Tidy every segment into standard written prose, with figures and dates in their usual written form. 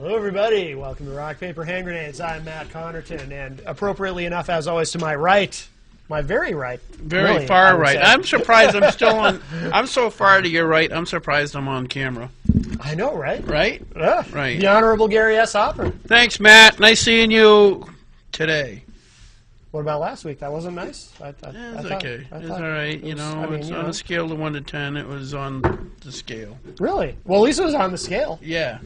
Hello, everybody. Welcome to Rock, Paper, Hand Grenades. I'm Matt Connarton, and appropriately enough, as always, to my right, my very right. Very really, far right. I'm surprised I'm still on. I'm so far to your right, I'm surprised I'm on camera. I know, right? Right? Yeah. Right. The Honorable Gary S. Hopper. Thanks, Matt. Nice seeing you today. What about last week? That wasn't nice? It's okay. It's all right. It's on a scale of 1 to 10. It was on the scale. Really? Well, at least it was on the scale. Yeah.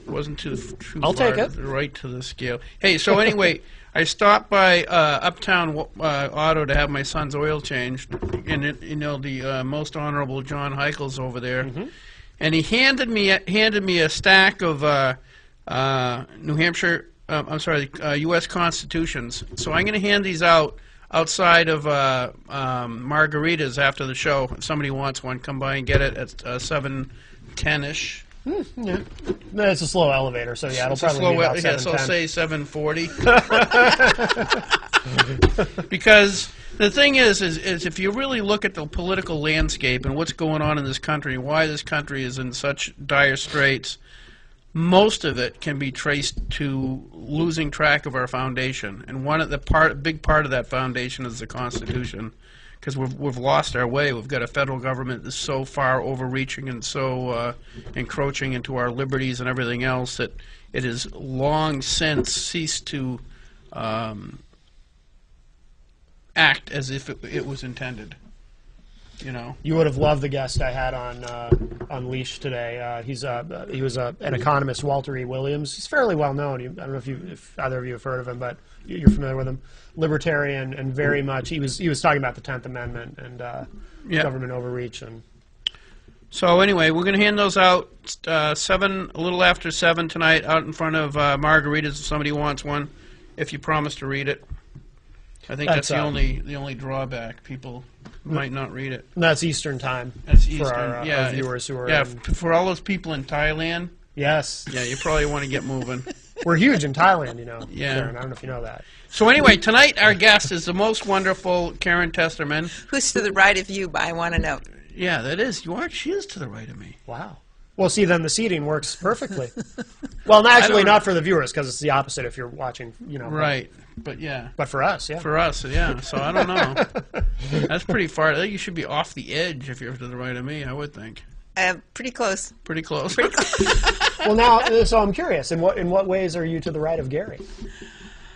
It wasn't too I'll far take it. right to the scale. Hey, so anyway, I stopped by Uptown Auto to have my son's oil changed, and the most honorable John Heichel's over there, and he handed me a stack of New Hampshire. U.S. Constitutions. So I'm going to hand these out outside of Margarita's after the show. If somebody wants one, come by and get it at 7:10ish. Yeah. No, it's a slow elevator, so yeah, it'll probably be about 7:10. Yeah, so I'll say 7:40. Because the thing is if you really look at the political landscape and what's going on in this country, why this country is in such dire straits, most of it can be traced to losing track of our foundation, and big part of that foundation is the Constitution, because we've lost our way. We've got a federal government that's so far overreaching and so encroaching into our liberties and everything else that it has long since ceased to act as if it was intended. You know, you would have loved the guest I had on Unleashed today. He was an economist, Walter E. Williams. He's fairly well known. I don't know if either of you have heard of him, but you're familiar with him. Libertarian and very much. He was talking about the 10th Amendment and government overreach. And so anyway, we're going to hand those out a little after 7 tonight, out in front of Margarita's. If somebody wants one, if you promise to read it. I think that's the only drawback. People might not read it. That's Eastern time. That's Eastern. For our viewers who are for all those people in Thailand. Yes. Yeah, you probably want to get moving. We're huge in Thailand, you know. Yeah. Karen, I don't know if you know that. So anyway, tonight our guest is the most wonderful Karen Testerman. Who's to the right of you, but I want to know. Yeah, that is. She is to the right of me. Wow. Well, see, then the seating works perfectly. Well, actually, not for the viewers, because it's the opposite if you're watching, you know. Right. But yeah. But for us, yeah. For us, yeah. So I don't know. That's pretty far. I think you should be off the edge if you're to the right of me, I would think. Pretty close. Pretty close. Pretty close. Well, now, so I'm curious. In what ways are you to the right of Gary?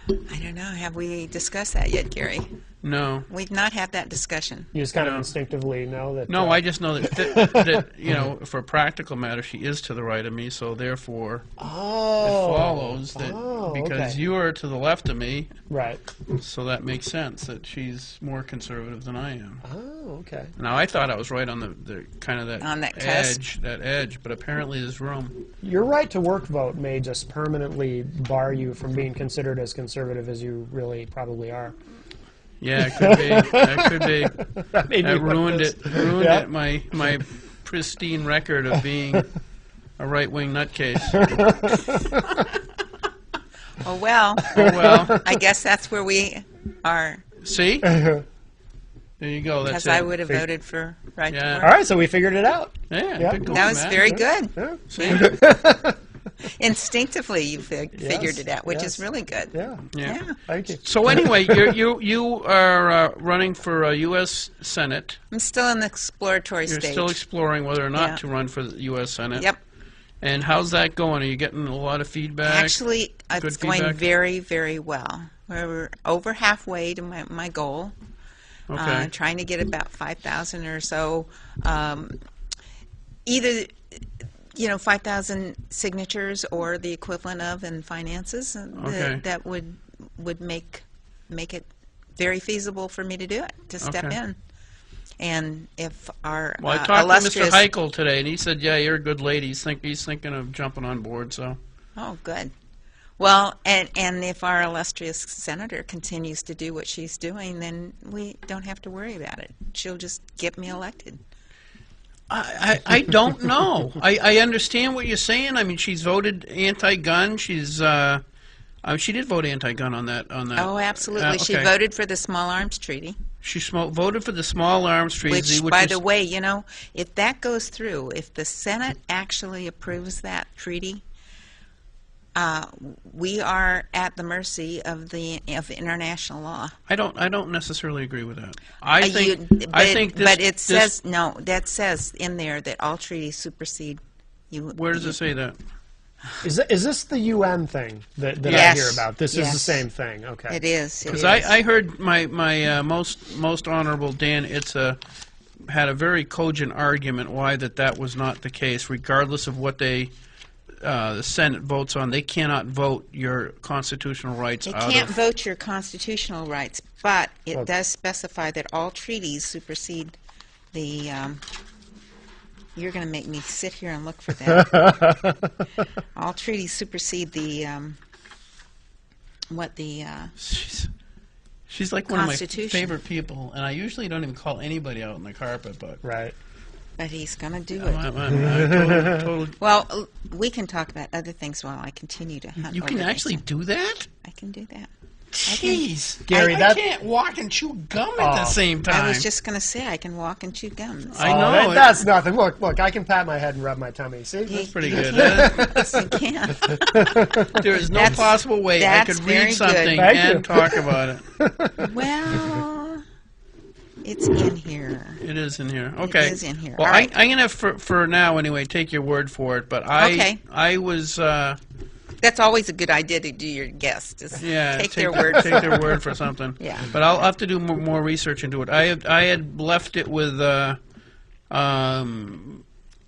I don't know. Have we discussed that yet, Gary? No. We've not had that discussion. You just kind of instinctively know that... No, I just know that, you know, for a practical matter, she is to the right of me, so therefore it follows that because you are to the left of me, right? So that makes sense that she's more conservative than I am. Oh, okay. Now, I thought I was right on the kind of that edge, but apparently there's room. Your right to work vote may just permanently bar you from being considered as conservative as you really probably are. Yeah, it could be. That could be. That ruined it. Ruined it. My pristine record of being a right-wing nutcase. Oh well. Oh well. I guess that's where we are. See? There you go. That's because I would have voted for right to work. All right, so we figured it out. Yeah. Good going, that was Matt. very good. Yeah. See? Instinctively, you figured it out, which is really good. Yeah. Thank you. So anyway, you are running for U.S. Senate. I'm still in the exploratory stage. You're still exploring whether or not to run for the U.S. Senate. Yep. And how's that going? Are you getting a lot of feedback? Actually, it's going very, very well. We're over halfway to my goal. Okay. Trying to get about 5,000 or so. Either 5,000 signatures or the equivalent of in finances. That would make it very feasible for me to do it, to step in. And if our I talked to Mr. Heichel today, and he said, "Yeah, you're a good lady. He's thinking of jumping on board." So. Oh, good. Well, and if our illustrious senator continues to do what she's doing, then we don't have to worry about it. She'll just get me elected. I don't know. I understand what you're saying. I mean, she's voted anti-gun. She did vote anti-gun on that. Oh, absolutely. She voted for the Small Arms Treaty. She voted for the Small Arms Treaty. Which by the way, if that goes through, if the Senate actually approves that treaty, We are at the mercy of international law. I don't necessarily agree with that. I think this, but it says no. That says in there that all treaties supersede. Where does it say that? Is this the UN thing that Yes. I hear about? This Yes. is the same thing. Okay. It is. Because I heard my most honorable Dan Itza had a very cogent argument why that was not the case, regardless of what the Senate votes on. They cannot vote your constitutional rights They out can't of. vote your constitutional rights, but it does specify that all treaties supersede the. You're going to make me sit here and look for that. All treaties supersede the. She's like one of my Constitution. favorite people, and I usually don't even call anybody out on the carpet, but Right. But he's going to do it. I'm totally. Well, we can talk about other things while I continue to hunt. You can over this. actually do that? I can do that. Jeez, Gary, I that- can't walk and chew gum at the same time. I was just going to say I can walk and chew gum. I know. That's nothing. Look, I can pat my head and rub my tummy. See? That's pretty good. Yes, you can. There is no That's- possible way I that's could very read good. something Thank and you. talk about it. Well, it's in here. It is in here. Okay. It is in here. Well, All right. I'm going to, for now anyway, take your word for it. But I was, That's always a good idea to do your guests. Just yeah, take their word. Take their word for something. Yeah. But I'll have to do more research into it. I had left it with Dan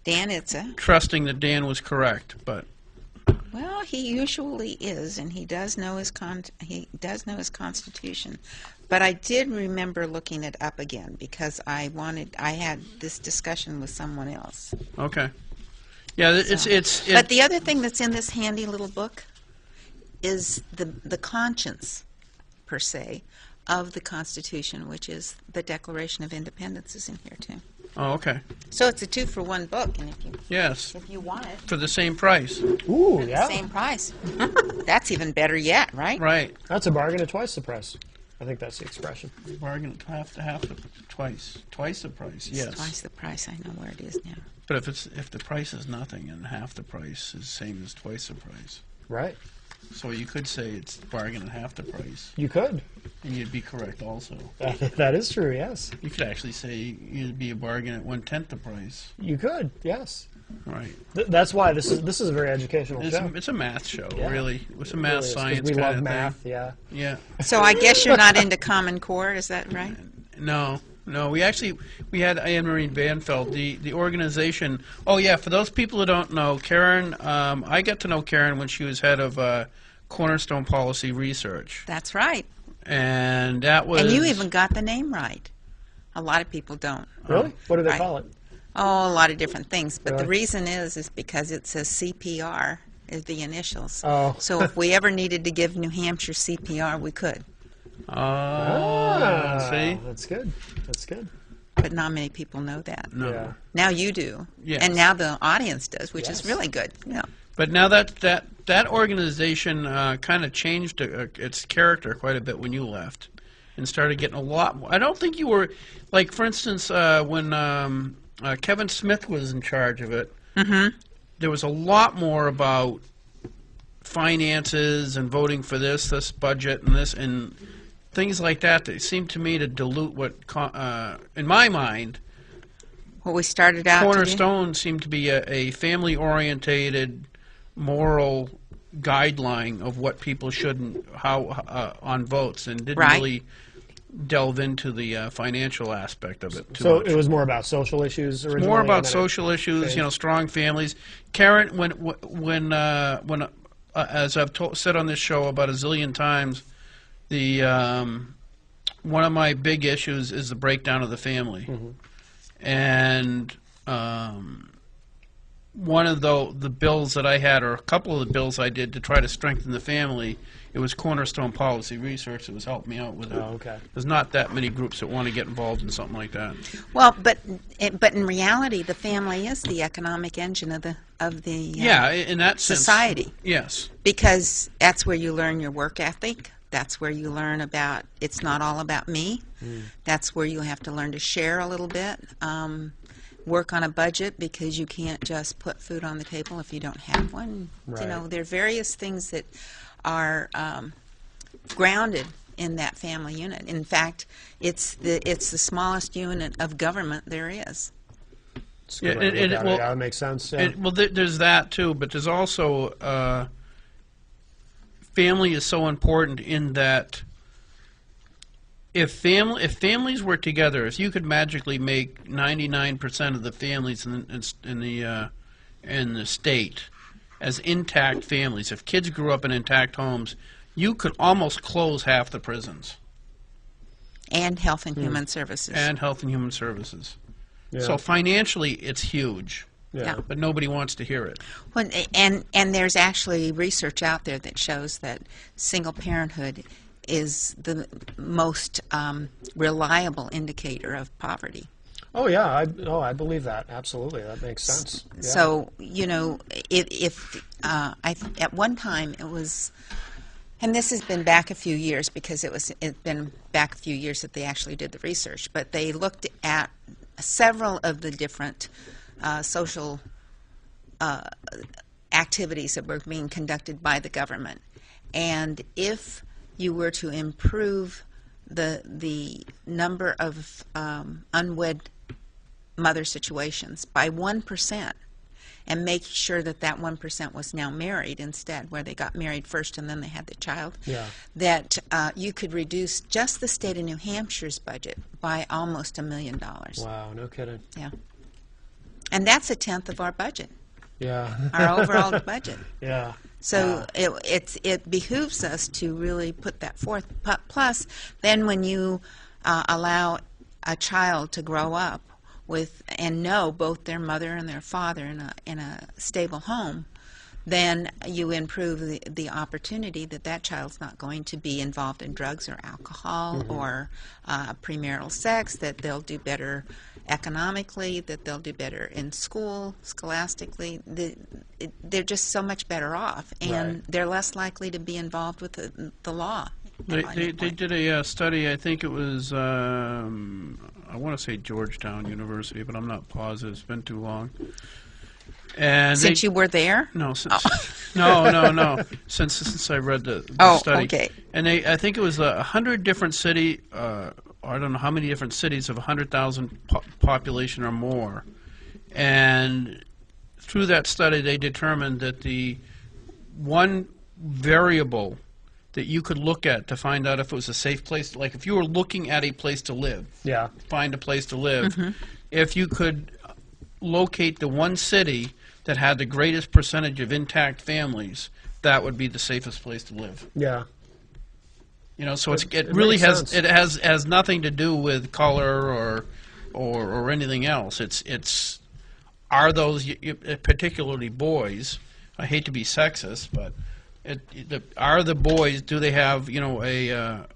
Itza. trusting that Dan was correct, but Well, he usually is, and he does know his Constitution. But I did remember looking it up again because I had this discussion with someone else. okay. Yeah, But the other thing that's in this handy little book is the conscience, per se, of the Constitution, which is the Declaration of Independence is in here too. oh, okay. So it's a 2-for-1 book, and Yes, if you want it, for the same price. Ooh, for yeah. the same price. That's even better yet, right? Right. That's a bargain at twice the price. I think that's the expression. Bargain half the twice the price. It's Yes. twice the price. I know where it is now. But if the price is nothing and half the price is same as twice the price, Right. so you could say it's bargain at half the price, You could. and you'd be correct also. That is true, yes. You could actually say you'd be a bargain at 1/10 the price. You could, yes. Right. That's why this is a very educational show. It's a math show, Yeah. really. It's a It math really is, 'cause science we kind love of math, thing. yeah. Yeah. So I guess you're not into Common Core, is that right? No. We had Anne Marie Banfeld, the organization. Oh yeah, for those people who don't know, Karen, I got to know Karen when she was head of Cornerstone Policy Research, That's right. and that was. And you even got the name right. A lot of people don't. Really? What do they Right. call it? Oh, a lot of different things. But the Really? reason is because it says CPR is the initials. Oh. So if we ever needed to give New Hampshire CPR, we could. See? That's good. That's good. But not many people know that. No. Yeah. Now you do. Yes. And now the audience does, which is Yes. really good. Yeah. But now that organization kind of changed its character quite a bit when you left, and started getting a lot more. I don't think you were, like, for instance, when Kevin Smith was in charge of it, there was a lot more about finances and voting for this budget and this and things like that. That seemed to me to dilute what, in my mind, What we started out to do. Cornerstone seemed to be a family-orientated, moral guideline of what people should and how on votes, and didn't Right. really delve into the financial aspect of it too So much. it was more about social issues originally? More and about then it- social issues, Okay. strong families. Karen, when as I've said on this show about a zillion times, the one of my big issues is the breakdown of the family, and one of the bills that I had, or a couple of the bills I did to try to strengthen the family, it was Cornerstone Policy Research that was helping me out with it. Oh, okay. There's not that many groups that want to get involved in something like that. Well, but in reality, the family is the economic engine of the Yeah, in that sense. society, Yes. because that's where you learn your work ethic. That's where you learn about it's not all about me. That's where you have to learn to share a little bit. work on a budget because you can't just put food on the table if you don't have one. Right. You know, there are various things that are grounded in that family unit. In fact, it's the smallest unit of government there is. Yeah, that makes sense. Yeah. There's that too, but there's also family is so important in that if families work together, if you could magically make 99% of the families in the state as intact families, if kids grew up in intact homes, you could almost close half the prisons. And Health and Human Services. And Health and Human Services. Yeah. So financially, it's huge. Yeah. But nobody wants to hear it. Well, and there's actually research out there that shows that single parenthood is the most reliable indicator of poverty. Oh yeah, I believe that absolutely. That makes sense. Yeah. So you know, if at one time it was, and this has been back a few years because it's been back a few years that they actually did the research, but they looked at several of the different social activities that were being conducted by the government, and if you were to improve the number of unwed mother situations by 1% and make sure that 1% was now married instead, where they got married first and then they had the child, that you could reduce just the state of New Hampshire's budget by almost $1 million. Wow, no kidding. Yeah. And that's 1/10 of our budget. Yeah. Our overall budget. Yeah. So it behooves us to really put that forth. Plus, then when you allow a child to grow up with and know both their mother and their father in a stable home, then you improve the opportunity that child's not going to be involved in drugs or alcohol or premarital sex, that they'll do better economically, that they'll do better in school, scholastically. They're just so much better off, and they're less likely to be involved with the law. They did a study, I think it was, I want to say Georgetown University, but I'm not positive. It's been too long. And since you were there? No, no. Since I read the study. Okay. And I think it was 100 different city. I don't know how many different cities of 100,000 population or more. And through that study, they determined that the one variable that you could look at to find out if it was a safe place, like if you were looking at a place to live, find a place to live, if you could locate the one city that had the greatest percentage of intact families, that would be the safest place to live. Yeah. You know, so it really has nothing to do with color or anything else. It's are those particularly boys? I hate to be sexist, but are the boys? Do they have a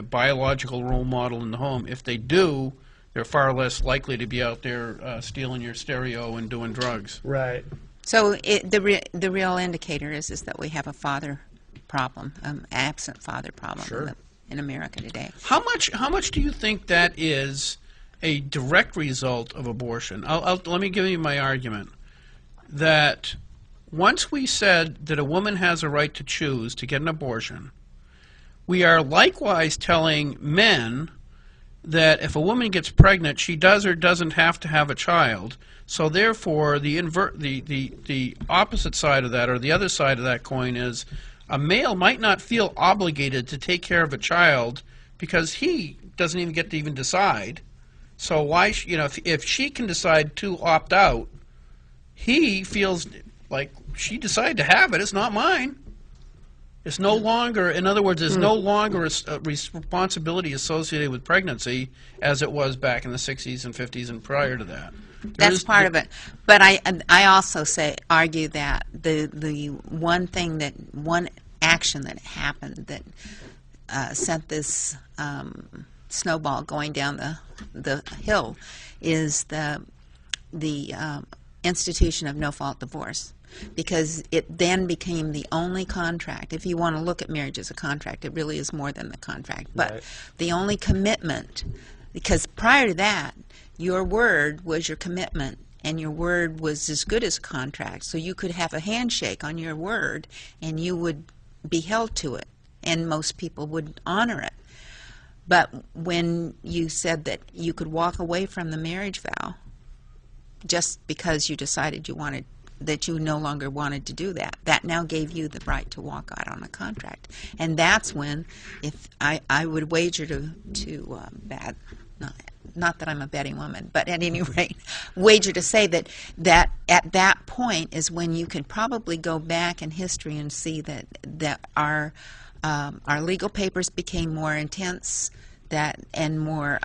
biological role model in the home? If they do, they're far less likely to be out there stealing your stereo and doing drugs. Right. So the real indicator is that we have a father problem, absent father problem in America today. How much do you think that is a direct result of abortion? Let me give you my argument. That once we said that a woman has a right to choose to get an abortion, we are likewise telling men that if a woman gets pregnant, she does or doesn't have to have a child. So therefore, the opposite side of that, or the other side of that coin, is a male might not feel obligated to take care of a child because he doesn't even get to even decide. So why, if she can decide to opt out, he feels like she decided to have it. It's not mine. It's no longer, in other words, there's no longer a responsibility associated with pregnancy as it was back in the 60s and 50s and prior to that. That's part of it. But I also argue that the one action that happened that sent this snowball going down the hill is the institution of no-fault divorce. Because it then became the only contract. If you want to look at marriage as a contract, it really is more than the contract. But the only commitment Because prior to that, your word was your commitment, and your word was as good as a contract. So you could have a handshake on your word, and you would be held to it, and most people would honor it. But when you said that you could walk away from the marriage vow just because you decided that you no longer wanted to do that, that now gave you the right to walk out on a contract. And that's when, if I would wager to bet, not that I'm a betting woman, but at any rate, wager to say that at that point is when you could probably go back in history and see that our legal papers became more intense, and more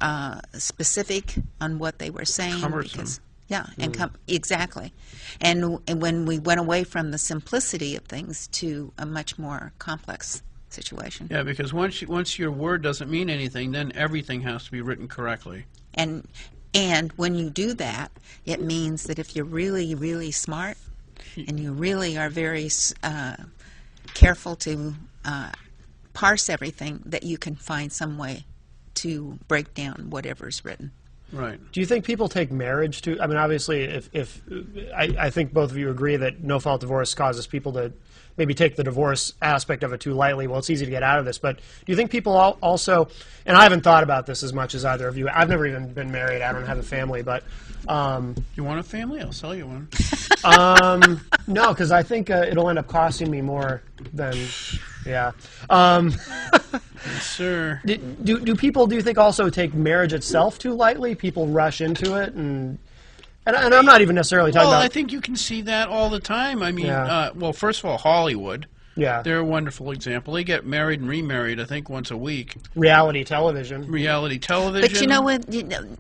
specific on what they were saying. Cumbersome. Exactly. And when we went away from the simplicity of things to a much more complex situation. Yeah, because once your word doesn't mean anything, then everything has to be written correctly. And when you do that, it means that if you're really, really smart and you really are very careful to parse everything, that you can find some way to break down whatever's written. Right. Do you think people take marriage to? I mean, obviously, if I think both of you agree that no-fault divorce causes people to maybe take the divorce aspect of it too lightly. Well, it's easy to get out of this, but do you think people also? And I haven't thought about this as much as either of you. I've never even been married. I don't have a family, but you want a family? I'll sell you one. No, because I think it'll end up costing me more than. Yeah. Yes, sir. Do people, do you think, also take marriage itself too lightly? People rush into it, and I'm not even necessarily talking about... Well, I think you can see that all the time. I mean, Yeah. Well, first of all, Hollywood. Yeah. They're a wonderful example. They get married and remarried, I think, once a week. Reality television. Reality television. But you know what?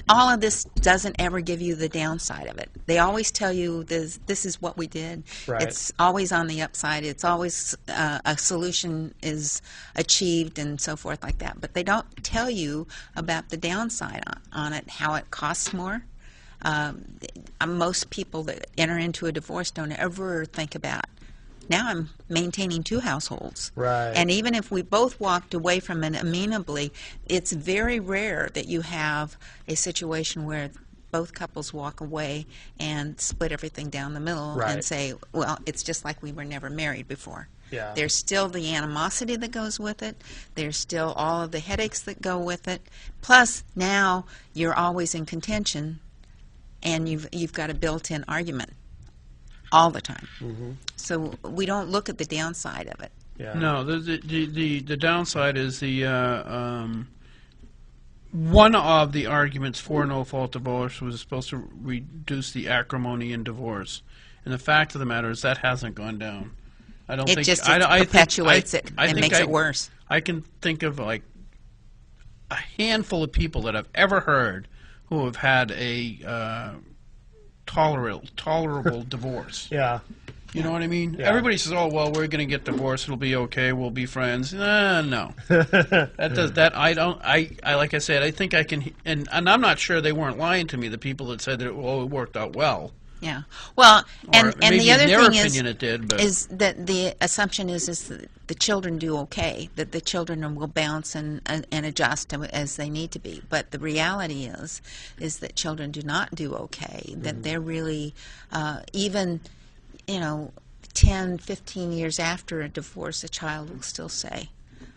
All of this doesn't ever give you the downside of it. They always tell you this is what we did. Right. It's always on the upside. It's always a solution is achieved and so forth like that. But they don't tell you about the downside on it, how it costs more. Most people that enter into a divorce don't ever think about, now I'm maintaining two households. Right. And even if we both walked away from it amenably, it's very rare that you have a situation where both couples walk away and split everything down the middle Right. and say, well, it's just like we were never married before. Yeah. There's still the animosity that goes with it. There's still all of the headaches that go with it. Plus, now you're always in contention, and you've got a built-in argument all the time. Mm-hmm. So we don't look at the downside of it. Yeah. No, the downside is the one of the arguments for no-fault divorce was supposed to reduce the acrimony in divorce, and the fact of the matter is that hasn't gone down. I don't think Just I perpetuates think, it I and think makes it worse. I can think of like a handful of people that I've ever heard who have had a tolerable divorce. Yeah. You know what I mean? Yeah. Everybody says, "Oh, well, we're going to get divorced. It'll be okay. We'll be friends." No, that does that. I don't. I like I said. I think I can. And I'm not sure they weren't lying to me. The people that said that it worked out well. Yeah. Well, and Or maybe the other in their thing opinion it did, but is that the assumption is that the children do okay, that the children will bounce and adjust as they need to be. But the reality is that children do not do okay, that they're really, even, 10, 15 years after a divorce, a child will still say,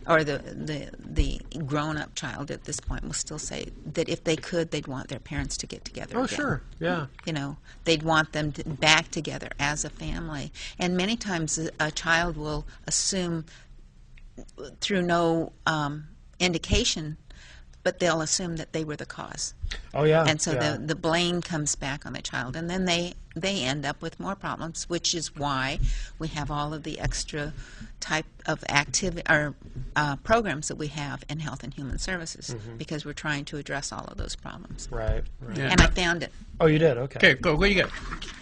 or the grown-up child at this point will still say that if they could, they'd want their parents to get together Oh, again. sure. Yeah. They'd want them back together as a family. And many times a child will assume, through no indication, but they'll assume that they were the cause. Oh, yeah. And so yeah. the blame comes back on the child, and then they end up with more problems, which is why we have all of the extra type of activity or programs that we have in Health and Human Services, because we're trying to address all of those problems. Right. Right. Yeah. And I found it. Oh, you did? Okay. okay, go. What do you got?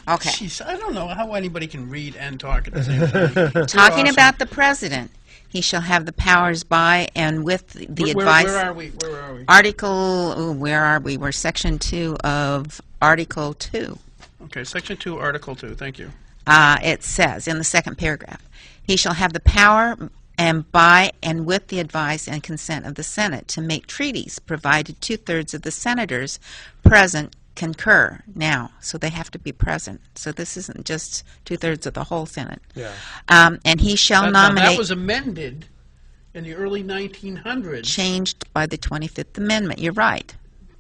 Okay. Jeez, I don't know how anybody can read and talk at the same time. Talking awesome. about the president, he shall have the powers by and with the Where advice. are we? Where are we? Article, where are we? We're Section 2 of Article 2. Okay, Section 2, Article 2. Thank you. It says in the second paragraph, he shall have the power and by and with the advice and consent of the Senate to make treaties, provided 2/3 of the senators present concur. Now, so they have to be present. So this isn't just 2/3 of the whole Senate. Yeah. And he shall nominate. That was amended in the early 1900s. Changed by the 25th Amendment. You're right.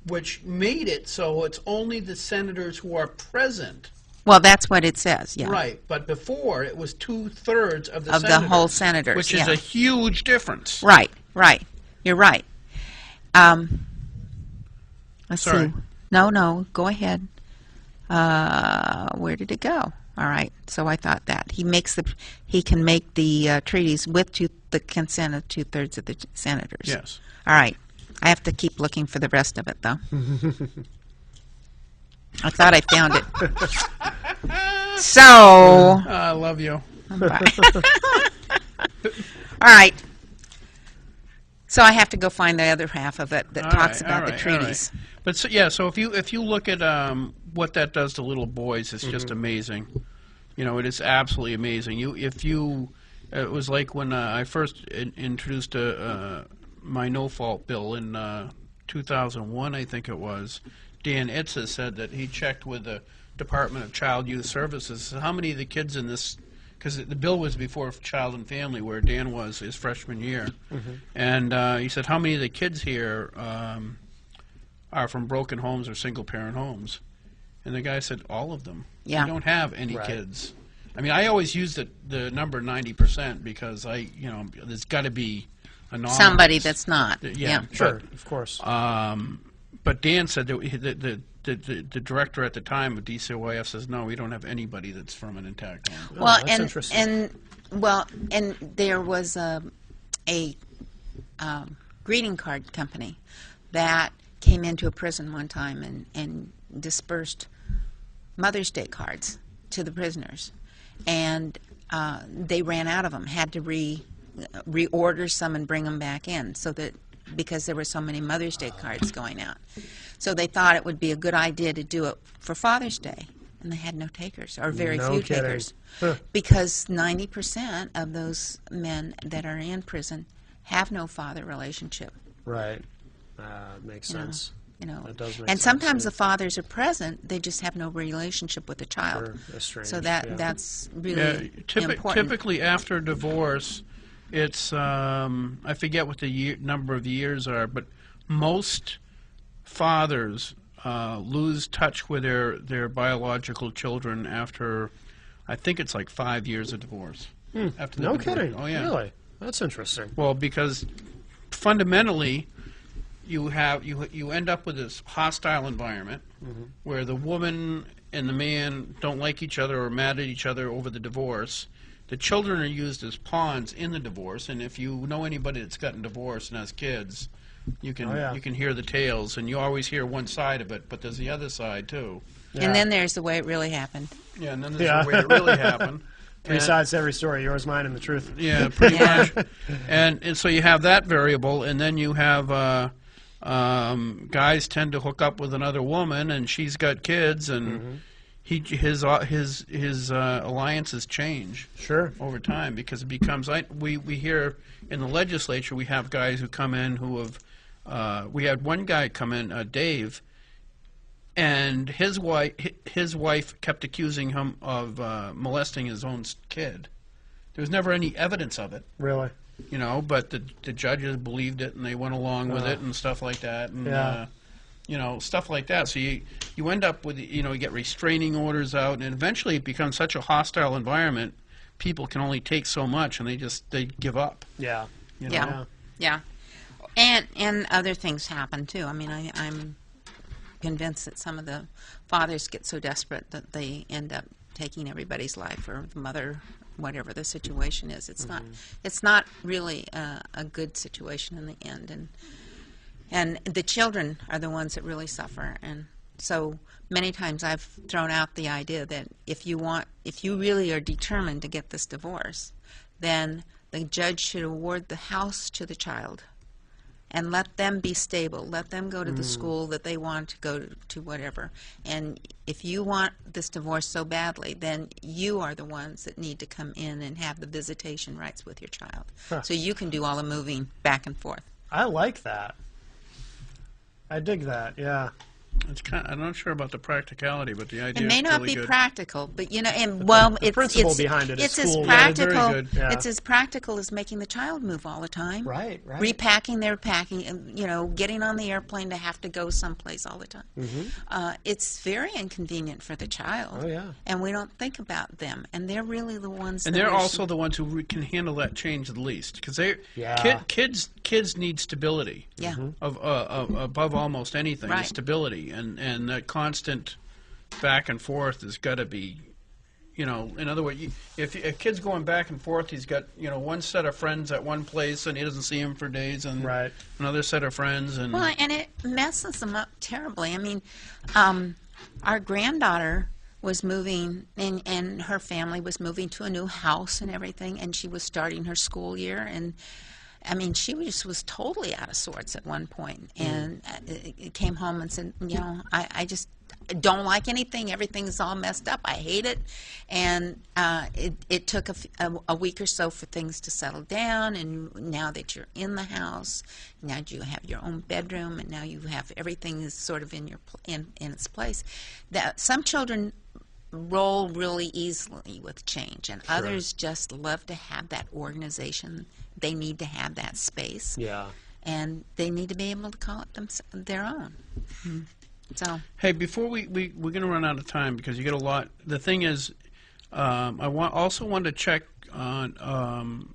Which made it so it's only the senators who are present. Well, that's what it says, yeah. Right, but before it was 2/3 of the Of senators. the whole senators, which is yeah. a huge difference. Right, right. You're right. Let's Sorry. see. No, go ahead. Where did it go? All right. So I thought that he can make the treaties with the consent of 2/3 of the senators. Yes. All right. I have to keep looking for the rest of it, though. I thought I found it. So. I love you. All right. So I have to go find the other half of it that talks about the treaties. But so, yeah, so if you look at what that does to little boys, it's just amazing. You know, it is absolutely amazing. It was like when I first introduced my no-fault bill in 2001, I think it was. Dan Itza said that he checked with the Department of Child Youth Services how many of the kids in this, because the bill was before Child and Family, where Dan was his freshman year, and he said how many of the kids here are from broken homes or single-parent homes, and the guy said all of them. Yeah. We don't have any kids. I mean, I always use the number 90% because there's got to be anomalous. Somebody that's not. Yeah, Sure, of course. But Dan said that the director at the time of DCYF says no, we don't have anybody that's from an intact home. Well, that's interesting. and there was a greeting card company that came into a prison one time and dispersed Mother's Day cards to the prisoners, and they ran out of them. Had to reorder some and bring them back in, so that because there were so many Mother's Day cards going out, so they thought it would be a good idea to do it for Father's Day, and they had no takers, or very few kidding. takers, Huh. because 90% of those men that are in prison have no father relationship. Right. Makes sense. You know, That does make and sense, sometimes yeah. the fathers are present; they just have no relationship with the child. Sure, that's strange, So yeah. that's really important. Typically after divorce, it's I forget what the number of years are, but most fathers lose touch with their biological children after, I think it's like 5 years of divorce. After No they've been kidding. divorced. Oh yeah. Really? That's interesting. Well, because fundamentally, you end up with this hostile environment where the woman and the man don't like each other or are mad at each other over the divorce. The children are used as pawns in the divorce, and if you know anybody that's gotten divorced and has kids, you can you can hear the tales, and you always hear one side of it, but there's the other side too. Yeah. And then there's the way it really happened. Yeah, and then there's the way it really happened. Three sides to every story: yours, mine, and the truth. Yeah, pretty Yeah. much. And so you have that variable, and then you have guys tend to hook up with another woman, and she's got kids, and his alliances change over time because it becomes. We hear in the legislature we have guys who come in who have. We had one guy come in, Dave, and his wife kept accusing him of molesting his own kid. There was never any evidence of it. Really? You know, but the judges believed it, and they went along with it, and stuff like that, and you know, stuff like that. So you end up with, you know, you get restraining orders out, and eventually it becomes such a hostile environment. People can only take so much, and they give up. Yeah. You know? Yeah. And other things happen too. I mean, I'm convinced that some of the fathers get so desperate that they end up taking everybody's life, or the mother, whatever the situation is. It's not really a good situation in the end, and the children are the ones that really suffer. And so many times I've thrown out the idea that if you really are determined to get this divorce, then the judge should award the house to the child and let them be stable. Let them go to the school that they want to go to, whatever. And if you want this divorce so badly, then you are the ones that need to come in and have the visitation rights with your child. Huh. So you can do all the moving back and forth. I like that. I dig that, yeah. It's kind of, I'm not sure about the practicality, but the idea It may is not really be good. practical, but you know, and well, the principle behind it is it's as cool. practical. Yeah, very good. Yeah. It's as practical as making the child move all the time. Right. Repacking their packing, and you know, getting on the airplane to have to go someplace all the time. It's very inconvenient for the child. Oh, yeah. And we don't think about them, and they're really the ones. And that they're are also the ones who can handle that change the least, because Yeah. kids need stability. Yeah. Of above almost anything, Right. is stability, and that constant back and forth has got to be, you know, in other words, if a kid's going back and forth, he's got, you know, one set of friends at one place and he doesn't see them for days, and Right. another set of friends, and Well, and it messes them up terribly. I mean, our granddaughter was moving, and her family was moving to a new house and everything, and she was starting her school year, and I mean, she was totally out of sorts at one point, and came home and said, you know, I just don't like anything. Everything's all messed up. I hate it. And it took a week or so for things to settle down, and now that you're in the house, now you have your own bedroom, and now you have everything is sort of in its place. That some children roll really easily with change, and others just love to have that organization. They need to have that space, and they need to be able to call it their own. So, hey, before we're going to run out of time because you get a lot. The thing is, I also want to check on,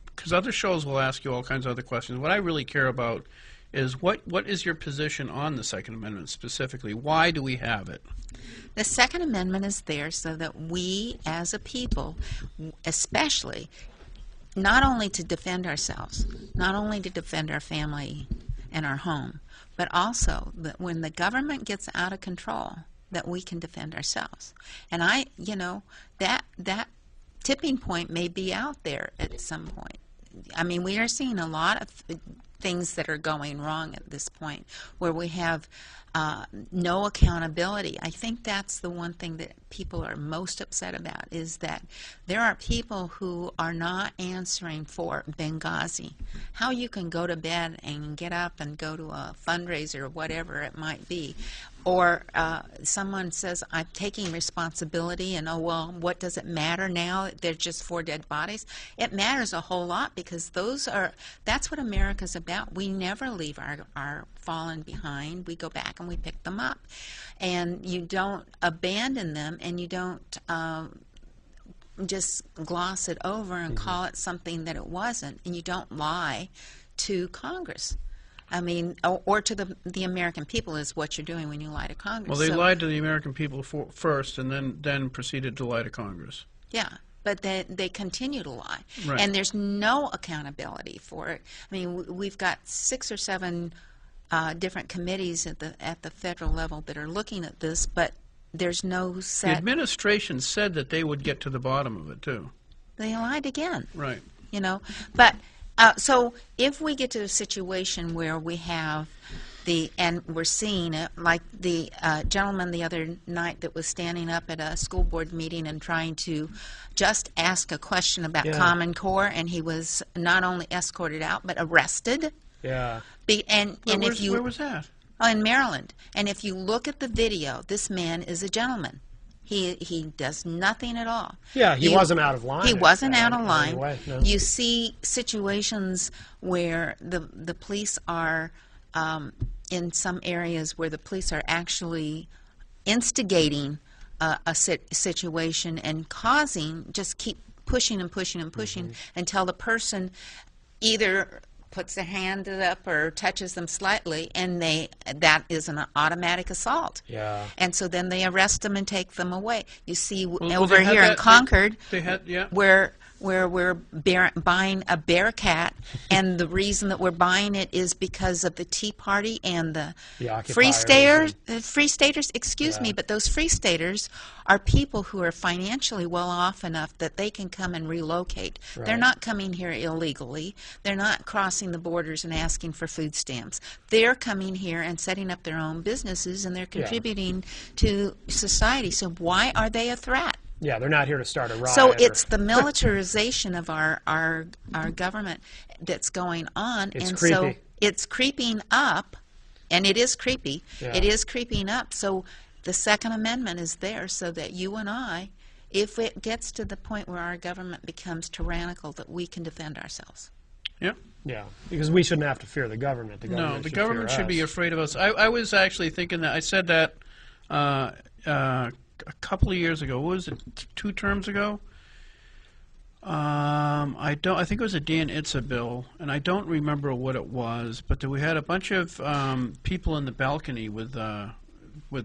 because other shows will ask you all kinds of other questions. What I really care about is what is your position on the Second Amendment specifically? Why do we have it? the Second Amendment is there so that we as a people, especially, not only to defend ourselves, not only to defend our family and our home, but also that when the government gets out of control, that we can defend ourselves. And that tipping point may be out there at some point. I mean, we are seeing a lot of things that are going wrong at this point, where we have no accountability. I think that's the one thing that people are most upset about, is that there are people who are not answering for Benghazi. How you can go to bed and get up and go to a fundraiser or whatever it might be, or someone says, I'm taking responsibility, and, oh, well, what does it matter now? They're just 4 dead bodies. It matters a whole lot, because that's what America's about. We never leave our fallen behind. We go back and we pick them up. And you don't abandon them, and you don't just gloss it over and call it something that it wasn't, and you don't lie to Congress. I mean, or to the American people is what you're doing when you lie to Congress. Well, they lied to the American people first, and then proceeded to lie to Congress. Yeah, but they continue to lie, Right. and there's no accountability for it. I mean, we've got 6 or 7 different committees at the federal level that are looking at this, but there's no set. The administration said that they would get to the bottom of it too. They lied again. Right. But so if we get to a situation where we have and we're seeing it, like the gentleman the other night that was standing up at a school board meeting and trying to just ask a question about Common Core, and he was not only escorted out but arrested. Yeah. Where was that? Oh, in Maryland. And if you look at the video, this man is a gentleman. He does nothing at all. Yeah, he wasn't out of line. He wasn't out of line. Anyway, no. You see situations where the police are, in some areas where the police are actually instigating a situation and just keep pushing and pushing and pushing until the person either puts their hand up or touches them slightly, and that is an automatic assault. Yeah. And so then they arrest them and take them away. You see Well, over they had here in that- Concord, they had, yeah. where where we're buying a Bearcat, and the reason that we're buying it is because of the Tea Party and the Free Staters. Free Staters, excuse me, but those Free Staters are people who are financially well off enough that they can come and relocate. Right. They're not coming here illegally. They're not crossing the borders and asking for food stamps. They're coming here and setting up their own businesses, and they're contributing to society. So why are they a threat? Yeah, they're not here to start a riot. So it's the militarization of our government that's going on, It's and creepy. so it's creeping up, and it is creepy. Yeah. It is creeping up. So the Second Amendment is there so that you and I, if it gets to the point where our government becomes tyrannical, that we can defend ourselves. Yep. Yeah, because we shouldn't have to fear the government. The government No, the should government fear should us. be afraid of us. I was actually thinking that. I said that a couple of years ago. What was it? 2 terms ago? I think it was a Dan Itza bill, and I don't remember what it was. But we had a bunch of people in the balcony with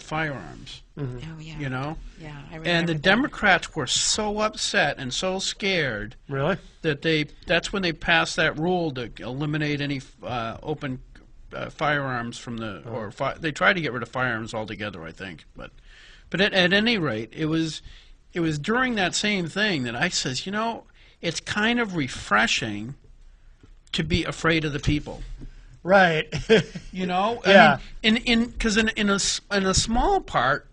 firearms. Oh yeah. You know. Yeah, I remember. And the that. Democrats were so upset and so scared Really? that that's when they passed that rule to eliminate any open firearms from the they tried to get rid of firearms altogether, I think. But at any rate, it was during that same thing that I says, you know, it's kind of refreshing to be afraid of the people. Right. You know, Yeah. I mean, because in a small part,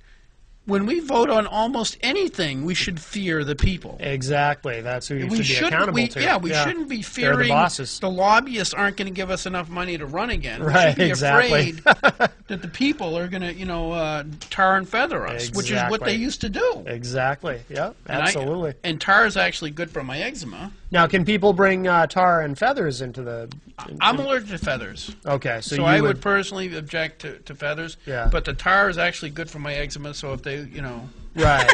when we vote on almost anything, we should fear the people. Exactly. That's who you We should be accountable to. Yeah, we shouldn't be They're fearing the bosses. the lobbyists aren't going to give us enough money to run again. We Right, should be exactly. afraid that the people are going to, tar and feather us, which is what Exactly. they used to do. Exactly. Yep. Absolutely. And tar is actually good for my eczema. Now, can people bring tar and feathers into the? I'm allergic to feathers. Okay, so you I would personally object to feathers. Yeah. But the tar is actually good for my eczema, so if they, Right.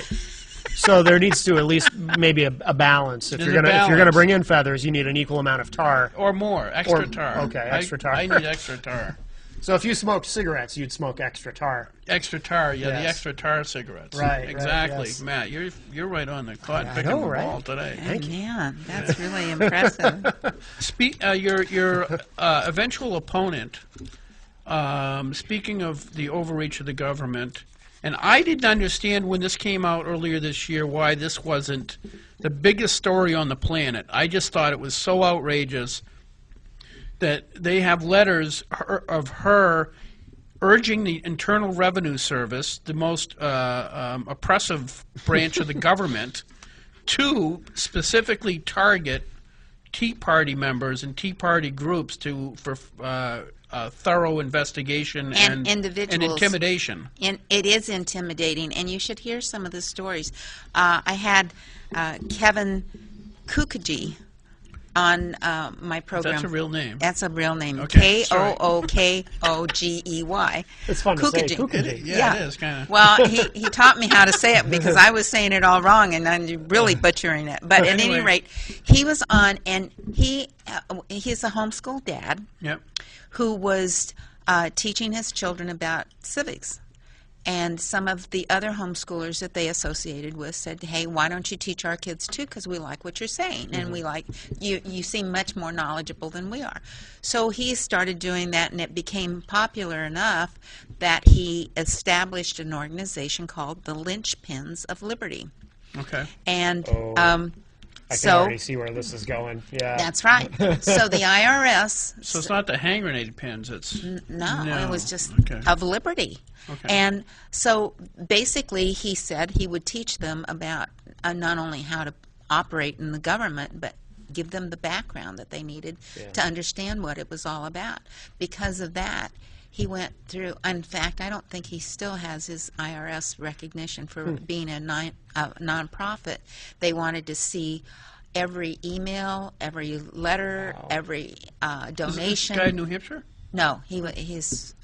So there needs to at least maybe a balance. If There's you're a gonna balance. bring in feathers, you need an equal amount of tar. or more, extra tar. Okay, extra tar. I need extra tar. So if you smoked cigarettes, you'd smoke extra tar. Extra tar, yeah, the Yes. extra tar cigarettes. Right, exactly. yes. Matt, you're right on the caught I picking know, the right? ball today. Oh, man, that's really impressive. Your eventual opponent, speaking of the overreach of the government, and I didn't understand when this came out earlier this year why this wasn't the biggest story on the planet. I just thought it was so outrageous that they have letters of her urging the Internal Revenue Service, the most oppressive branch of the government, to specifically target Tea Party members and Tea Party groups for thorough investigation And individuals. and intimidation. And it is intimidating, and you should hear some of the stories. I had Kevin Kookogey on my program. That's a real name. That's a real name. Okay, sorry. Kookogey. It's fun to say. Kookogey. Kookogey. Yeah, it is kind of. Well, he taught me how to say it because I was saying it all wrong and I'm really butchering it. But at any Anyway. rate, he was on, and he's a homeschool dad Yep. who was teaching his children about civics. And some of the other homeschoolers that they associated with said, hey, why don't you teach our kids too, because we like what you're saying, and we like, you seem much more knowledgeable than we are. So he started doing that, and it became popular enough that he established an organization called the Linchpins of Liberty. Okay. And I can so already see where this is going. Yeah. that's right. So the IRS So it's not the hand grenade pins. It's No, No. it was just Okay. of liberty. Okay. And so basically he said he would teach them about not only how to operate in the government, but give them the background that they needed to understand what it was all about. Because of that, he went through, in fact, I don't think he still has his IRS recognition for being a nonprofit. They wanted to see every email, every letter, every donation. Is this guy in New Hampshire? No, he's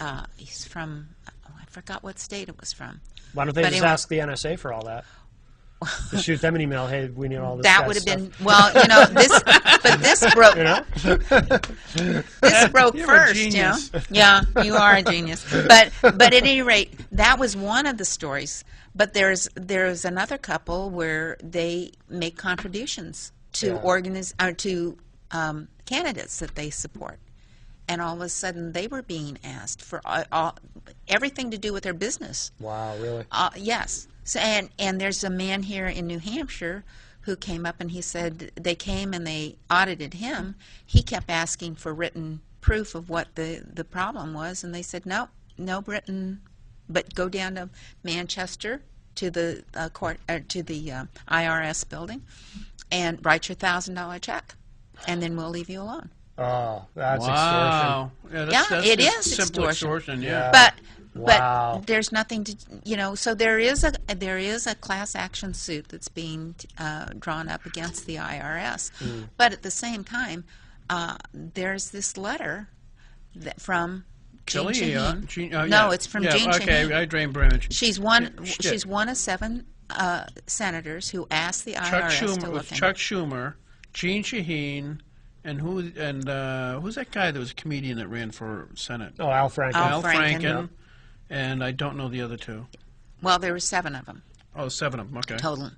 from, I forgot what state it was from. Why don't they But just anyway- ask the NSA for all that? Just shoot them an email. Hey, we need all this. That guy's would have stuff. been, well, this broke, You know? this broke You're a first, genius. Yeah, you are a genius. But at any rate, that was one of the stories. But there's another couple where they make contributions to candidates that they support. And all of a sudden, they were being asked for everything to do with their business. Wow, really? Yes. So, and there's a man here in New Hampshire who came up and he said they came and they audited him. He kept asking for written proof of what the problem was, and they said, no written, but go down to Manchester to the IRS building and write your $1,000 check, and then we'll leave you alone. Oh, that's wow. extortion. Yeah, that's it just is simple extortion. Yeah. But Wow. there's nothing to, so there is a class action suit that's being drawn up against the IRS. But at the same time, there's this letter from Jean Shaheen. No, it's from Jean Shaheen. Okay, I drained Brimage. She's one of 7 senators who asked the IRS to look into. Chuck Schumer, Jean Shaheen, and who's that guy that was a comedian that ran for Senate? Oh, Al Franken. Al Franken. Yep. And I don't know the other 2. Well, there were 7 of them. Oh, 7 of them. Okay. Total.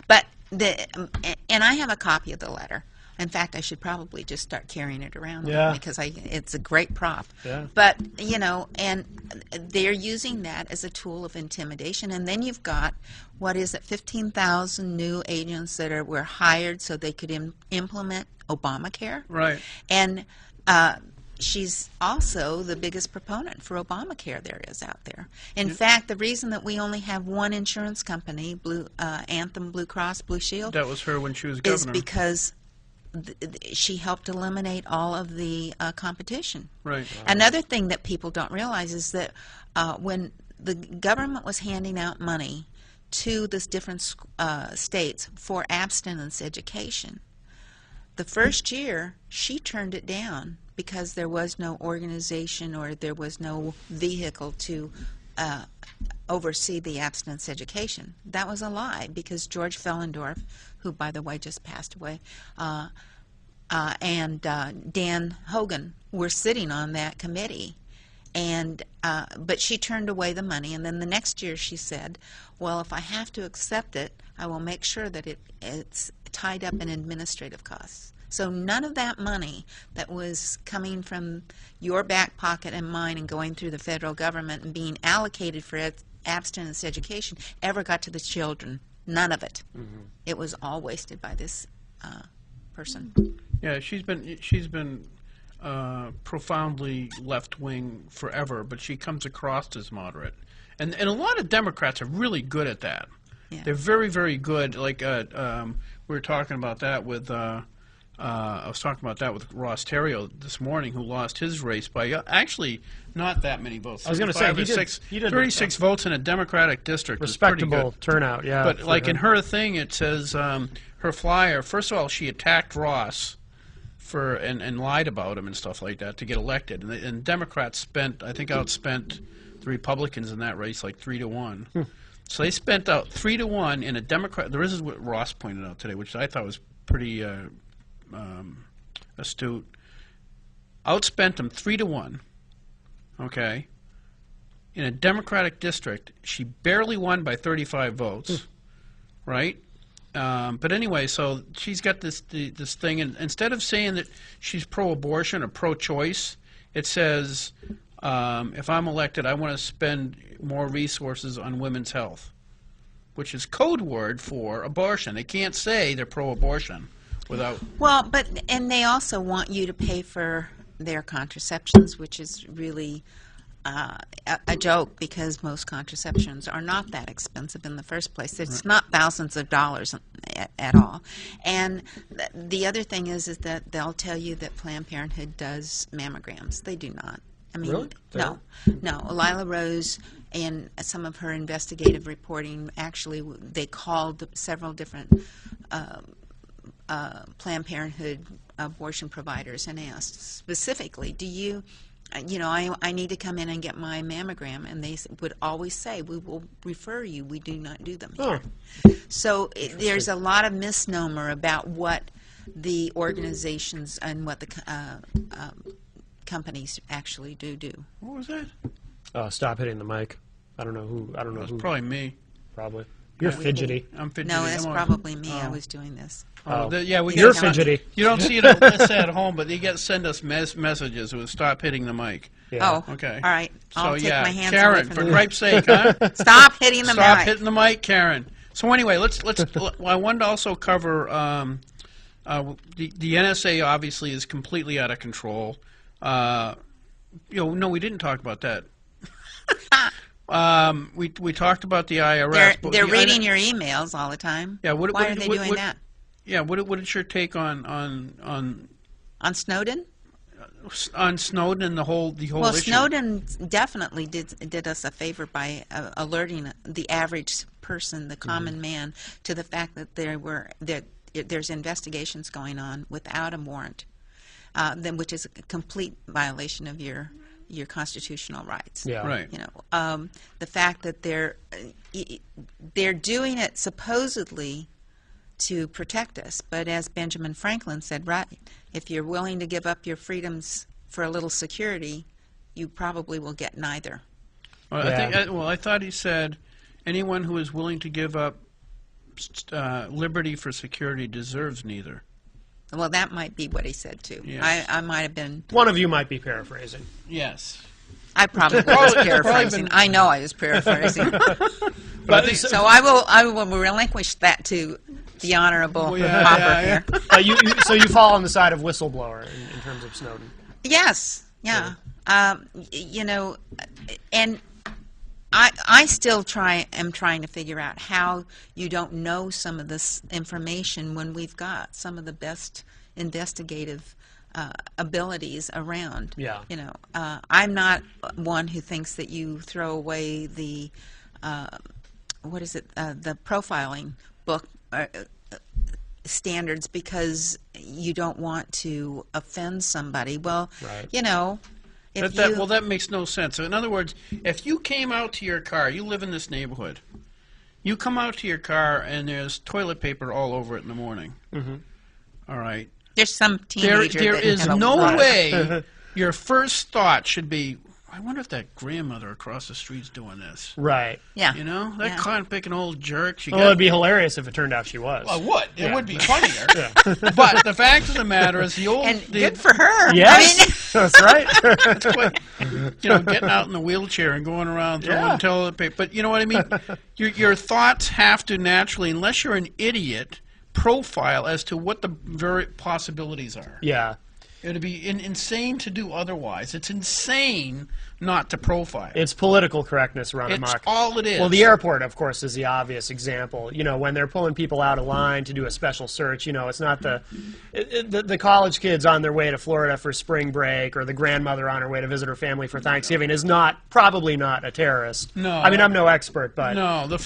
But and I have a copy of the letter. In fact, I should probably just start carrying it around because it's a great prop. Yeah. But, and they're using that as a tool of intimidation. And then you've got, 15,000 new agents that were hired so they could implement Obamacare. Right. And she's also the biggest proponent for Obamacare there is out there. In fact, the reason that we only have one insurance company, Anthem Blue Cross Blue Shield, that was her when she was governor, is because she helped eliminate all of the competition. Right. Another thing that people don't realize is that when the government was handing out money to the different states for abstinence education, the first year she turned it down because there was no organization or there was no vehicle to oversee the abstinence education. That was a lie because George Fellendorf, who, by the way, just passed away, and Dan Hogan were sitting on that committee. And but she turned away the money, and then the next year she said, well, if I have to accept it, I will make sure that it's tied up in administrative costs. So none of that money that was coming from your back pocket and mine and going through the federal government and being allocated for abstinence education ever got to the children. None of it. Mm-hmm. It was all wasted by this person. Yeah, she's been profoundly left-wing forever, but she comes across as moderate. And a lot of Democrats are really good at that. Yeah. They're very, very good. Like we were talking about that with I was talking about that with Ross Terrio this morning, who lost his race by actually not that many votes. I was going to say, he did 36 votes in a Democratic district. Respectable turnout, yeah. But like in her thing, it says her flyer, first of all, she attacked Ross and lied about him and stuff like that to get elected. And Democrats outspent the Republicans in that race like 3-1. So they spent out 3-1 in a Democrat. This is what Ross pointed out today, which I thought was pretty astute. Outspent them 3-1. Okay. In a Democratic district, she barely won by 35 votes. Right. But anyway, so she's got this thing, and instead of saying that she's pro-abortion or pro-choice, it says, if I'm elected, I want to spend more resources on women's health, which is code word for abortion. They can't say they're pro-abortion without... Well, and they also want you to pay for their contraceptions, which is really... a joke, because most contraceptions are not that expensive in the first place. It's not thousands of dollars at all. And the other thing is that they'll tell you that Planned Parenthood does mammograms. They do not. I mean, really? No. Lila Rose, in some of her investigative reporting, actually they called several different Planned Parenthood abortion providers and asked specifically, do you... I need to come in and get my mammogram, and they would always say, we will refer you, we do not do them here. So there's a lot of misnomer about what the organizations and what the companies actually do. What was that? Stop hitting the mic. I don't know who. It's probably me. Probably. You're fidgety. I'm fidgety. No, that's probably me. I was doing this. You're fidgety. You don't see it at home, but you send us messages with stop hitting the mic. Yeah. Oh, okay. All right. I'll take my hands Karen, away from for the Christ's sake, huh? Stop hitting the mic. Stop hitting the mic, Karen. So anyway, let's. I wanted to also cover the NSA. Obviously, is completely out of control. No, we didn't talk about that. We talked about the IRS. They're reading your emails all the time. Yeah. Why are they doing that? Yeah. What is your take on Snowden? On Snowden and the whole Well, issue? Snowden definitely did us a favor by alerting the average person, the common man, to the fact that there's investigations going on without a warrant, which is a complete violation of your constitutional rights. Yeah. Right. The fact that they're doing it supposedly to protect us, but as Benjamin Franklin said, right, if you're willing to give up your freedoms for a little security, you probably will get neither. Well, Yeah. I thought he said anyone who is willing to give up liberty for security deserves neither. Well, that might be what he said too. Yes. I might have been. One of you might be paraphrasing. Yes. I probably was paraphrasing. I know I was paraphrasing. So I will relinquish that to the Honorable Hopper here. So you fall on the side of whistleblower in terms of Snowden. Yes, yeah. And I still am trying to figure out how you don't know some of this information when we've got some of the best investigative abilities around. Yeah. I'm not one who thinks that you throw away the the profiling book standards because you don't want to offend somebody. Well, Right. That makes no sense. So in other words, if you came out to your car, you live in this neighborhood, you come out to your car and there's toilet paper all over it in the morning. Mm-hmm. All right. There's some teenager There that is had a no lot of- way your first thought should be, I wonder if that grandmother across the street's doing this. Right. Yeah. That Yeah. cotton-picking old jerk. Well, it'd be hilarious if it turned out she was. Well, it would. It Yeah. would be funnier. But the fact of the matter is Good for her. Yes, that's right. getting out in the wheelchair and going around throwing toilet paper. But you know what I mean? Your thoughts have to naturally, unless you're an idiot, profile as to what the very possibilities are. Yeah. It would be insane to do otherwise. It's insane not to profile. It's political correctness run It's amok. all it is. Well, the airport, of course, is the obvious example. When they're pulling people out of line to do a special search, it's not the college kids on their way to Florida for spring break or the grandmother on her way to visit her family for Thanksgiving is probably not a terrorist. No. I mean, I'm no expert, but No, the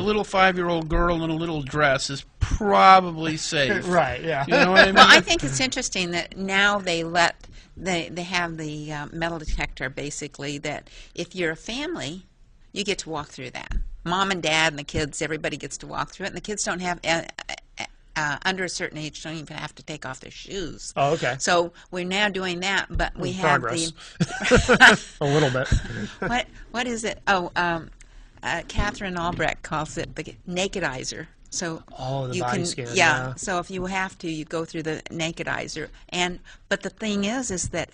little 5-year-old girl in a little dress is probably safe. Right, yeah. You know what I mean? Well, I think it's interesting that now they have the metal detector, basically, that if you're a family, you get to walk through that. Mom and dad and the kids, everybody gets to walk through it, and the kids don't have, under a certain age, don't even have to take off their shoes. Oh, okay. So we're now doing that, but we have Progress. the... a little bit. What is it? Catherine Albrecht calls it the nakedizer. So the you body can, scan, yeah. yeah. So if you have to, you go through the nakedizer. But the thing is that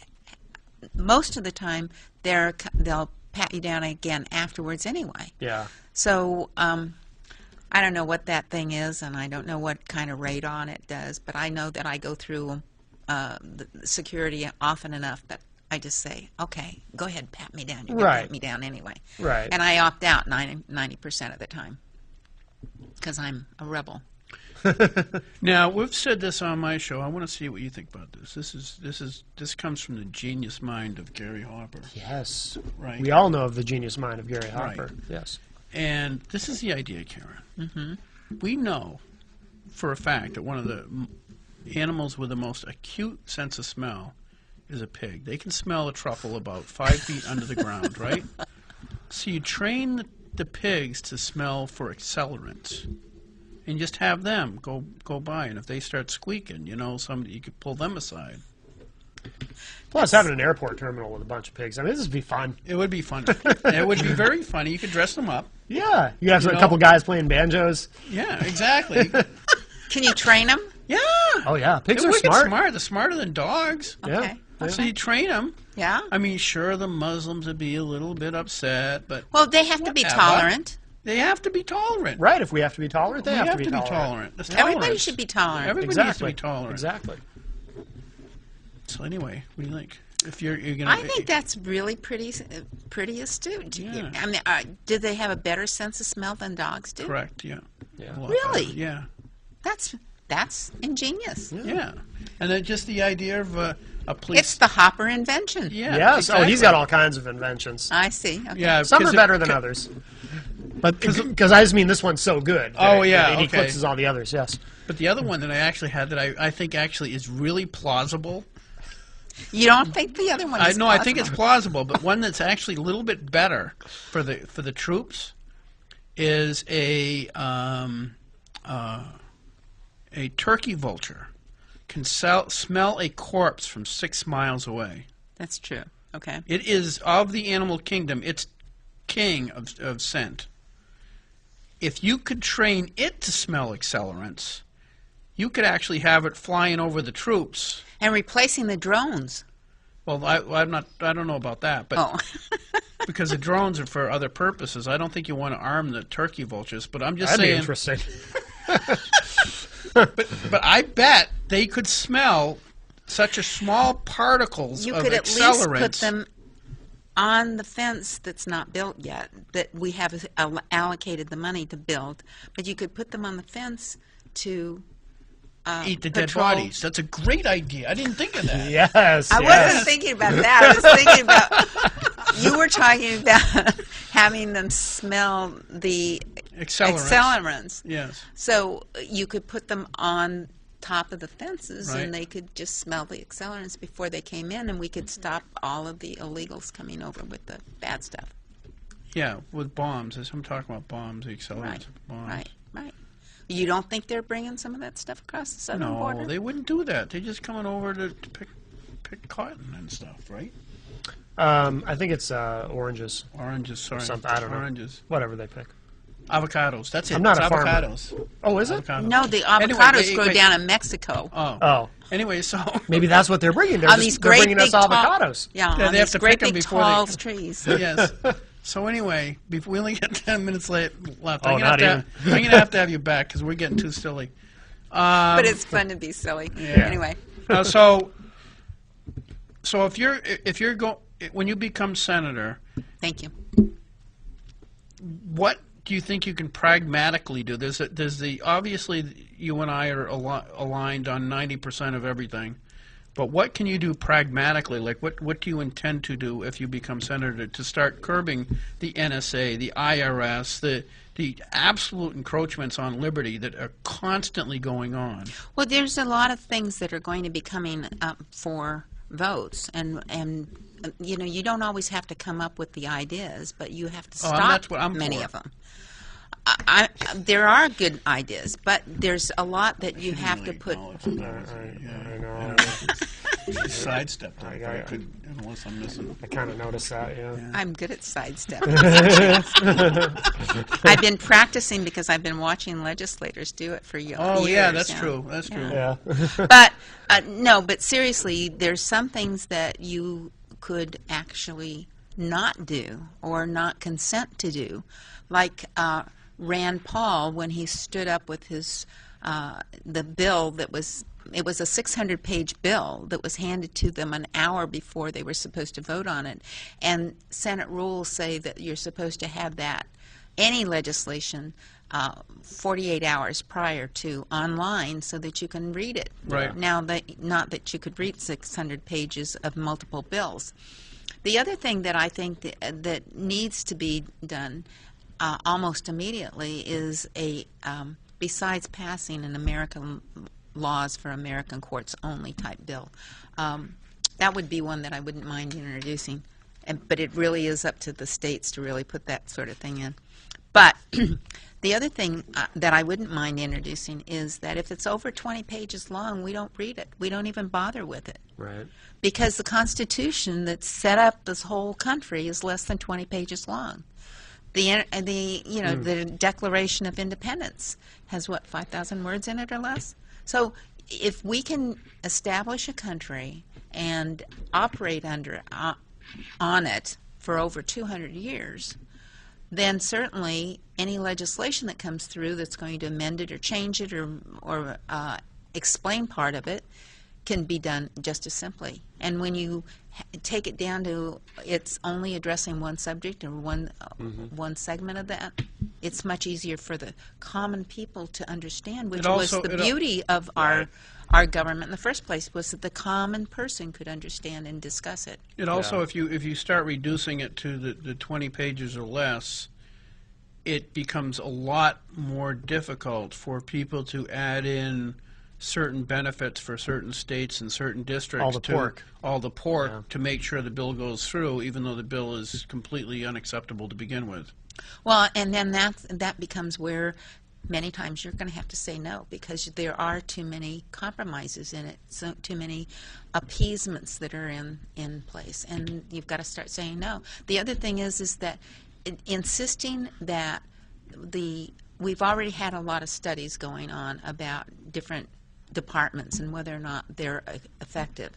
most of the time they'll pat you down again afterwards anyway. Yeah. So I don't know what that thing is, and I don't know what kind of radon it does. But I know that I go through the security often enough that I just say, okay, go ahead, pat me down. You're gonna pat me down anyway. Right. And I opt out 90% of the time. Because I'm a rebel. Now, we've said this on my show. I want to see what you think about this. This comes from the genius mind of Gary Hopper. Yes. Right. We all know of the genius mind of Gary Hopper. Right. Yes. And this is the idea, Karen. Mm-hmm. We know for a fact that one of the animals with the most acute sense of smell is a pig. They can smell a truffle about 5 feet under the ground, right? So you train the pigs to smell for accelerants, and just have them go by, and if they start squeaking, you could pull them aside. Plus, having an airport terminal with a bunch of pigs. I mean, this would be fun. It would be fun. It would be very funny. You could dress them up. Yeah. You have a couple guys playing banjos. Yeah, exactly. Can you train them? Yeah. Oh, yeah. Pigs They're are wicked smart. They're smarter than dogs. Okay. Yeah. So you train them. Yeah. I mean, sure, the Muslims would be a little bit upset, but Well, they have to be whatever. tolerant. They have to be tolerant. Right. If we have to be tolerant, they We have to be tolerant. tolerant. That's Everybody tolerance. should be tolerant. Everybody has to be tolerant. Exactly. So anyway, what do you think? If you're gonna, I think that's really pretty astute. Yeah. I mean, do they have a better sense of smell than dogs do? correct. Yeah. Yeah. A lot Really? better, yeah. That's ingenious. Yeah. And then just the idea of a police. It's the Hopper invention. Yeah. Yes. Exactly. Oh, he's got all kinds of inventions. I see. Okay. Yeah. Some are 'cause better than others. But because I just mean this one's so good. Oh, yeah, It okay. eclipses all the others, yes. But the other one that I actually had that I think actually is really plausible. You don't think the other one is I think it's plausible? plausible, but one that's actually a little bit better for the troops is a turkey vulture can smell a corpse from 6 miles away. That's true. Okay. It is of the animal kingdom. It's king of scent. If you could train it to smell accelerants, you could actually have it flying over the troops. And replacing the drones. Well, I don't know about that, but Oh. because the drones are for other purposes. I don't think you want to arm the turkey vultures, but I'm just That'd be saying. interesting. But I bet they could smell such a small particles You of could at least accelerants. put them on the fence that's not built yet, that we have allocated the money to build. But you could put them on the fence to Eat the dead patrol. bodies. That's a great idea. I didn't think of that. Yes. I yes. wasn't thinking about that. I was thinking about, you were talking about having them smell the accelerants. Yes. So you could put them on top of the fences Right. and they could just smell the accelerants before they came in, and we could stop all of the illegals coming over with the bad stuff. Yeah, with bombs. As I'm talking about bombs, the accelerants Right, of bombs. right. You don't think they're bringing some of that stuff across the southern border? No, they wouldn't do that. They're just coming over to pick cotton and stuff, right? I think it's oranges. Oranges, sorry. Something, I don't know. Oranges. Whatever they pick. Avocados. That's it. I'm not It's a farmer. avocados. Oh, is it? Avocados. No, the Anyway, avocados grow wait. down in Mexico. Oh. Anyway, so Maybe that's what they're bringing. They're, On just, these they're great bringing us big tall- avocados. Yeah, Yeah, on they have these to great pick 'em big before tall they- trees. yes. So anyway, we only got 10 minutes left. Oh, I'm not gonna have to have you back because we're getting too silly. But it's fun to be silly. Yeah. Anyway, So if you're when you become senator, thank you. what do you think you can pragmatically do? Obviously you and I are aligned on 90% of everything, but what can you do pragmatically? Like what do you intend to do if you become senator to start curbing the NSA, the IRS, the absolute encroachments on liberty that are constantly going on? Well, there's a lot of things that are going to be coming up for votes, and you know, you don't always have to come up with the ideas, but you have to stop that's what I'm many for. of them. There are good ideas, but there's a lot that you have to put. I know. Sidestepped. Unless I'm missing. I kind of noticed that, yeah. I'm good at sidestepping. I've been practicing because I've been watching legislators do it for years. Oh, yeah, that's true. That's true. Yeah. But no, but seriously, there's some things that you could actually not do or not consent to do, like Rand Paul when he stood up with his the bill that was. It was a 600-page bill that was handed to them an hour before they were supposed to vote on it. And Senate rules say that you're supposed to have that, any legislation, 48 hours prior to online so that you can read it. Right. Now, not that you could read 600 pages of multiple bills. The other thing that I think that needs to be done almost immediately is besides passing an American laws for American courts only type bill. That would be one that I wouldn't mind introducing, but it really is up to the states to really put that sort of thing in. But The other thing that I wouldn't mind introducing is that if it's over 20 pages long, we don't read it. We don't even bother with it. Right. Because the Constitution that set up this whole country is less than 20 pages long. The Declaration of Independence has, what, 5,000 words in it or less? So if we can establish a country and operate on it for over 200 years, then certainly any legislation that comes through that's going to amend it or change it or explain part of it can be done just as simply. And when you take it down to it's only addressing one subject or one segment of that, it's much easier for the common people to understand, which was the beauty of our government in the first place, was that the common person could understand and discuss it. It also, if you start reducing it to the 20 pages or less, it becomes a lot more difficult for people to add in certain benefits for certain states and certain districts. All the pork to make sure the bill goes through, even though the bill is completely unacceptable to begin with. Well, and then that becomes where many times you're going to have to say no, because there are too many compromises in it, so too many appeasements that are in place, and you've got to start saying no. The other thing is that insisting that we've already had a lot of studies going on about different departments and whether or not they're effective.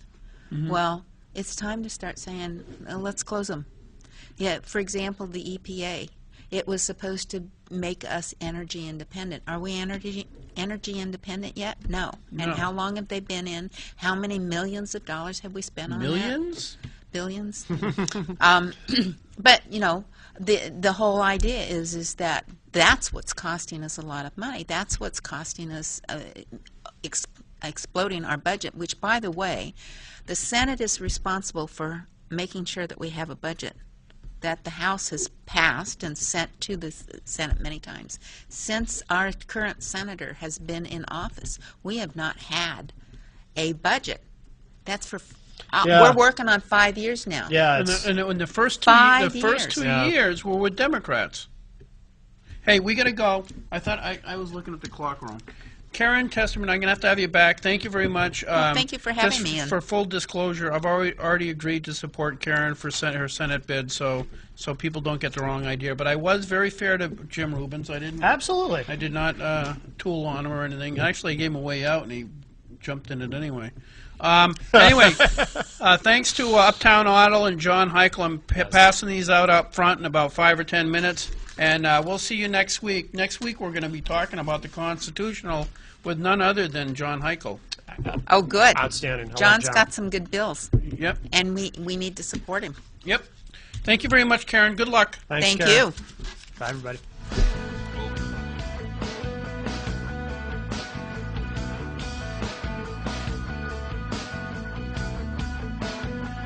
Mm-hmm. Well, it's time to start saying, let's close them. Yeah, for example, the EPA. It was supposed to make us energy independent. Are we energy independent yet? No. And how long have they been in? How many millions of dollars have we spent on millions? That? Billions? But, the whole idea is that that's what's costing us a lot of money. That's what's costing us exploding our budget, which, by the way, the Senate is responsible for making sure that we have a budget that the House has passed and sent to the Senate many times. Since our current senator has been in office, we have not had a budget. That's for we're working on 5 years now. Yeah, and the first two years were with Democrats. Hey, we got to go. I thought I was looking at the clock wrong. Karen Testerman, I'm going to have you back. Thank you very much. Thank you for having me. For full disclosure, I've already agreed to support Karen for her Senate bid, so people don't get the wrong idea. But I was very fair to Jim Rubens. I didn't. Absolutely. I did not tool on him or anything. Actually, I gave him a way out, and he jumped in it anyway. Anyway, thanks to Uptown Auto and John Heichel. I'm passing these out up front in about 5 or 10 minutes, and we'll see you next week. Next week we're going to be talking about the constitutional with none other than John Heichel. Oh, good. Outstanding. John's got some good bills. Yep. And we need to support him. Yep. Thank you very much, Karen. Good luck. Thanks, Thank Karen. you. Bye, everybody.